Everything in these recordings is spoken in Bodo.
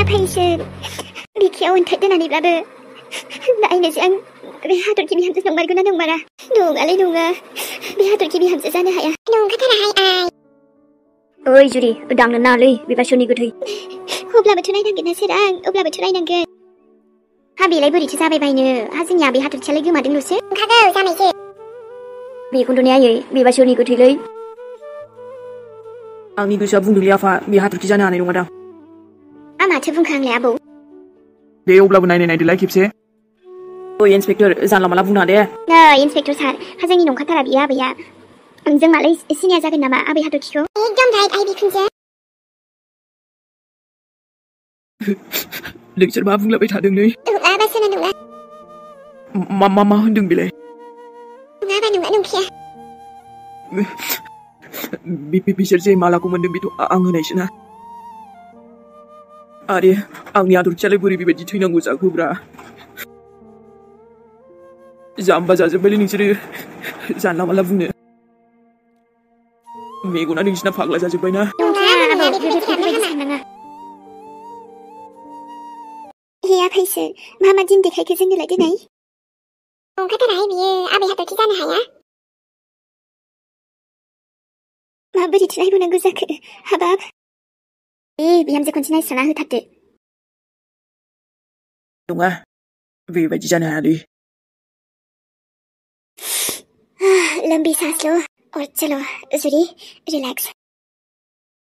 फैसो बिखायाव अन्थाइ दोननानैब्लाबो नायनोसै आं बे हाथरखि बिहामजो नंमारगौना नंमारा नङालै नङा बे हाथरखि बिहामजो जानो हाया नंखाथाराहाय आइ ओइ जुरि दांनो नाङालै बिबासोरनि गोथै अब्लाबोथ' नायनांगोन ना सोरां अब्लाबोथ' नायनांगोन हा बेलाय बोरैथो जाबाय बायनो हा जोंनिया बे हाथरखियालाय गोमादोंल'सो ओंखारगौ जामायसो बेखौनोथ' ने आयै बिबासोरनि गोथैलै आंनि गोसोआ बुंदोंलै आफा बे हाथरखि जानो हानाय नङादां आ माथो बुंखो आंलाय आबौ दे अब्लाबो नायनायदोलाय खेबसे ओइ इन्सपेक्टर जानला माला बुंना दे नै इन्सपेक्टर सार हा जोंनि नंखाथारा बियो आबैया जों मालाय सिनिया जागोन नामा आबै हाथरखिखौ एकदम राइट आइ बिखुनजो नोंसोर मा बुंलाबाय थादों नै मा होनदों बेलाय बिसोर जे मालाखौ मोनदों बेथ' आं होनायसो ना आरे आंनि हाथरखियालाय बोरै बेबायदि थैनांगौ जाखोब्रा जाम्बा जाजोब्बायलै नोंसोरो जानला माला बुंनो मेगना नोंसिना फाग्ला जाजोब्बायना हेया फैसो मा दिन देखायखो जोंनोलाय दिनै नंखाथाराहाय बियो आबै हाथरखि जानो हाया माबोरैथो नायबावनांगौ जाखो हाबाब बिहामजो खनसे नायस्राना होथारदो नङा बेबायदि जानो हायालै लंबी सांस लो और चलो जुरी रिलैक्स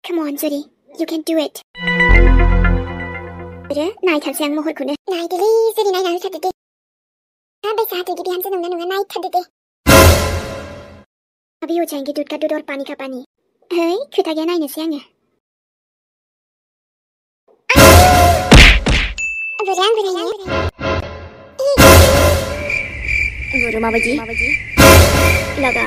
कम ऑन जुरी यू कैन डू इट अरे नायथारसै आं महरखौनो नायदोलै जुरी नायना होथारदो दे बैसा हाथरखि बिहामजो नंना नङा नायथारदो दे अभी हो जाएंगे दूध का दूध और पानी का पानी है खोथा गैया नायनोसै आङो Bodo माबायदि लगा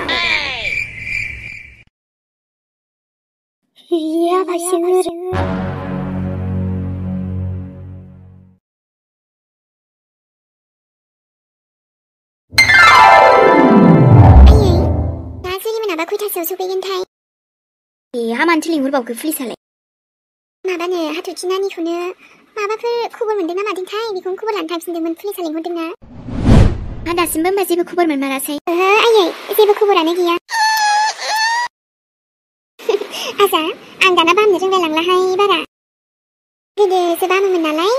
या भाइसोर माबा खयथासोआव सफैगोनथाय हा मानोथो लिंहरबावखो पुलिसालाय माबानो हाथरखि नानिखौनो माबाफोर खबर मोनदों ना मादोंथाय बेखौनो खबर लानो थांफिनदोंमोन पुलिसा लिंहरदोंना हा दासिमबो होमबा जेबो खबर मोनमारासै आयै जेबो खबरानो गैया आजा आं दाना बामनो रोंलायलांलाहाय बारा गोदोसो बामोमोन नालाय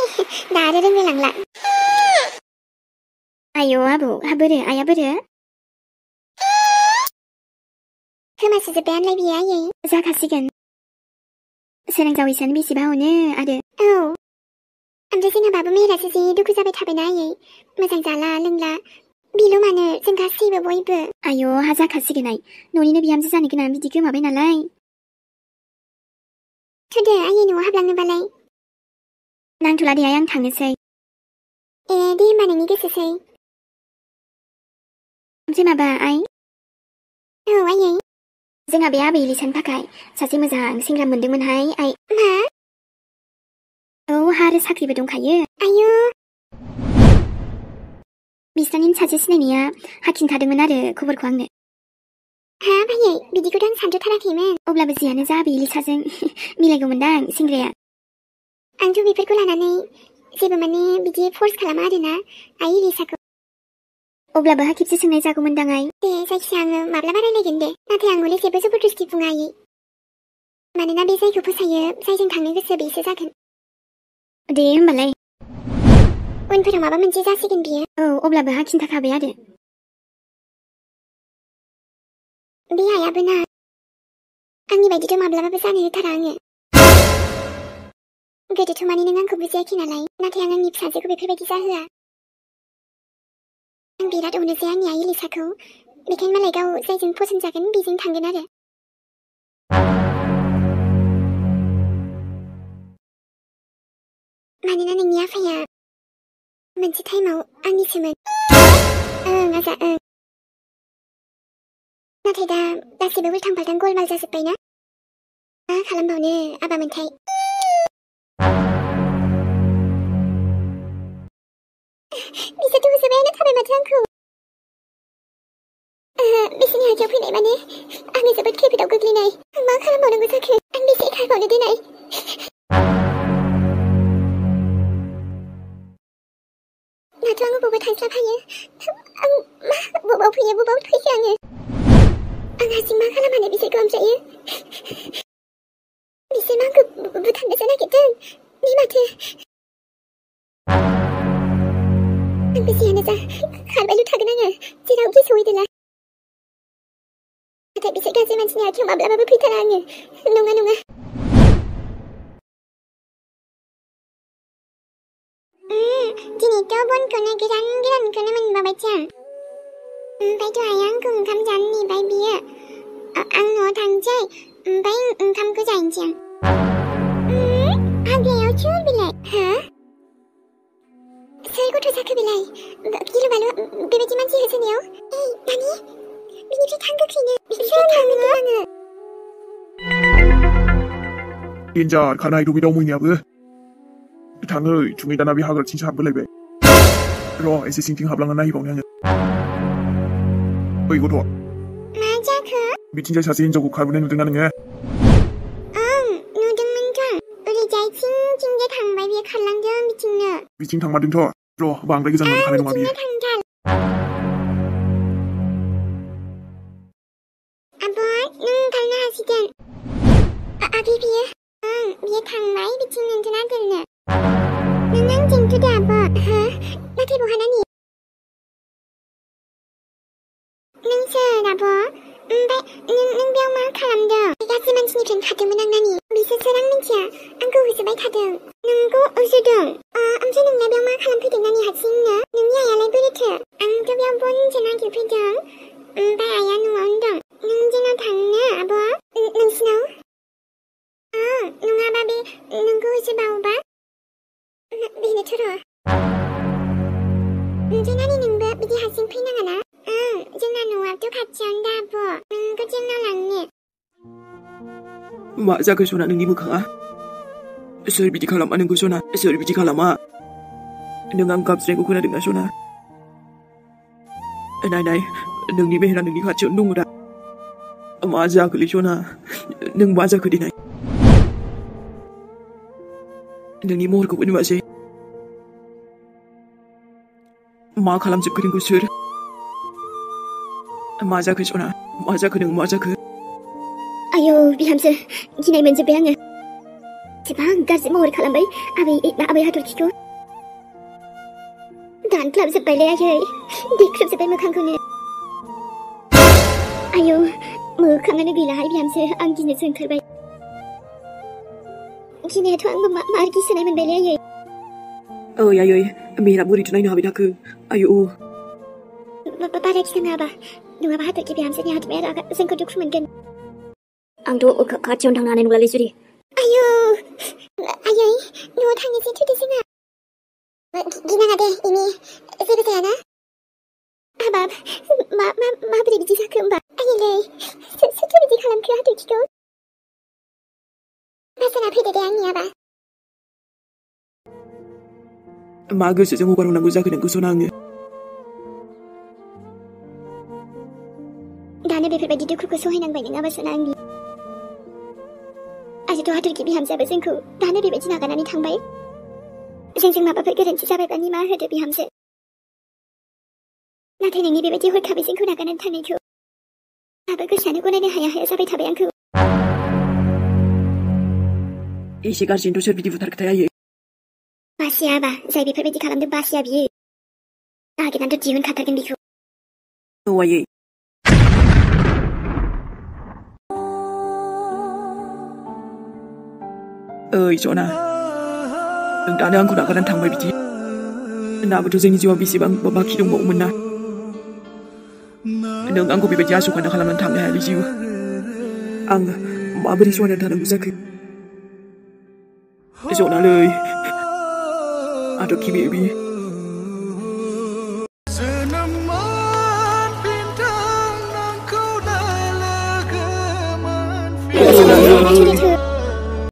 दा आरो रोंलायलांला आयौ आबौ हा बोरो आया बोरो खोमासो जोब्बायानोलाय बियो आयै जाखासिगोन सोरां जावैसानो बेसेबा हनो आरो औ ओमफ्राय जोंना बाबु मेहेरासो जि दुखु जाबाय थाबायना आयै मोजां जाला लोंला बेल' मानो जों गासैबो बयबो आयौ हा जाखासिगोन आइ न'निनो बिहामजो जानो गोनां बिदि गोमाबाय नालाय थुदो आयै न'आव हाबलांनोबालाय नांथ'ला दे आइ आं थांनोसै दे होमबा नोंनि गोसोसै ओमफ्राय माबा आइ औ आयै जोंहा बे आबै लिसानि थाखाय सासे मोजां सेंग्रा मोनदोंमोनहाय आइ मा औ हा आरो साख्रिबो दंखायो आयु बिस्रानि सासे सिनायनाया हा खिन्थादोंमोन आरो खबरखौ आंनो हा भाइयै बिदिखौथ' आं सानथ'थाराखैमोन अब्लाबो जियानो जा बे लिसाजों मिलायगौमोनदां सेंग्राया आंथ' बेफोरखौ लानानै जेबो माने बिदि फर्स खालामा आरोना आइ लिसाखौ अब्लाबो हा खेबसे सोंनाय जागौमोनदां आइ दे जायखिया आङो माब्लाबा रायलायगोन दे नाथाय आं हले जेबो जबरदस्ति बुङा आयै मानोना बे जायखौ फोसायो जायजों थांनो गोसो बेसो जागोन दे होमबालाय उनफोराव माबा मोनसे जासिगोन बियो औ अब्लाबो हा खिन्थाखाबाय आरो बे आइयाबो ना आंनि बायदिथ' माब्लाबाबो जानो होथारा आङो गोदोथ' माने नों आंखौ बुजियाखै नालाय नाथाय आं आंनि फिसाजोखौ बेफोरबायदि जाहोआ आं बिराद अनोसै आंनि आइ लिसाखौ बेखायनो मालाय गाव जायजों फसन जागोन बेजों थांगोन आरो मानोना नोंनि आफाया मोनसे टाइमाव आंनिसोमोन ओं आजा ओं नाथाय दा गासिबो उल्थां फाल्थां गलमाल जाजोब्बायना मा खालामबावनो आबामोनथाय बिसोरथ' होजोबायानो थाबाय माथो आंखौ बिसोरनि हाथियाव फैनाय माने आङो जोबोद खैफोदाव गोग्लैनाय आं मा खालामबावनांगौ जाखो आं बेसे खारबावनो देनाय 쓸만큼 못한다 전하겠든 네 마트 Ambisianeza, harbalu tagananya, jirauki soidela. Ada bisa gazi mancini aki mabla babu pitananya, nunga. Dini to bon kona giran kona man babacha. Bai to ayang kung kam janni bai biya. Ang no tangjai, bai kam ku janjang. Age yo chul bilai, ha? 설고 조사크 빌라이 기를 말로 베베지만 지으세요. 에이 나니 미니피 당극이네 미니피 당극이네 인자 가나이 루비 너무냐고 당을 중이다 나비 학을 진짜 한블레베 로 에세 싱팅 합랑한 나이 봉양은 이거 도 맞아 그 미친자 자세인 저고 가문에 누등하는 게 누등만정 우리 자이칭 징제 당말 위에 칼랑정 미친녀 미친 당마 등터 로 왕래기 장을 가는 놈아비 아버 능 갈나 하시든 아비비에 위에 당말 미친년 전 아들네 능랑 징투대 아버 나태보 하나니 능슬 아버 능병만 칼람정 가스만 진입한 가등은 악나니 미스스랑 민치야 안고 우스바이 가등 능고 우수등 암수 능나병만 칼람 피딩나니 하치있나 능야야 레브리트 앙두병 본 진하기 피등 바야야 능언등 능진어 당나 아버 능스노우 능아바비 능고 우스바오바 미네 들어 진하니 능부 미디 하신 피능하나 진아 노압도 같이 온다 아버 그 진노랑니 맞아 그 소나 능니 무카가 설비디 칼라마는 그 소나 설비디 칼라마 능안 값스레고 그나 등나 소나 나이 능니 베라 능니 같이 온동우라 맞아 그리 소나 능 맞아 그리 나이 능니 모르고 보니 마세 마 칼람 집 그린 구슬 맞아 그 소나 맞아 그능 맞아 그 아유 비함스 기나이 먼저 배양은 지방 가지 모르 칼람바이 아베이 하돌키고 단 클럽스 빨래야 해 디 클럽스 빨 무칸코네 아유 무칸하는 비라이 비함스 안기는 승털바이 기나이 토한 마르기 스나이만 빨래야 해 야요이 미라 무리 주나이노 하비다 그 아유 바라기 생아봐 누가 하돌키 비함스니 하드메라가 생코도 크면겐 앙도 같이 온 당나는 누가 레주리 아유 누워 당이지 투디승아 기나가대 이미 세브세하나 아밥 마브리 미지사 금바 아니래 스토리지 칼람 그 하돌키고 마사나 페데데 앙니아바 마그 세정 오바로 나구자 그는 그 소나응 나는 베풀바디도 그거 소해낭 바이는 아바스나 앙비 아직도 하돌기 비함사바 생쿠 나는 베베 지나가나니 당바이 생생 마바풀 그런지 자발바니 마흐드 비함스 나태능이 베베지 홀카비 생쿠 나가는 타네쿠 아바 그 샤누고네네 하야하야 사베 타베양쿠 이 시간 진도 설비디 부탁타야 예 바시아바 사이비 베베지 가람든 바시아비 아게 난도 지훈 카타겐 비쿠 와예 이전아 나는 안고 나가는 당발비지 나부터 생이 지와 비시방 뭐마 기둥 먹으면 능 안고 비베지 아소가나 하려면 당해 할리지우 앙 마브리 소원을 다는 무사크 소나를 아도 기비비 소나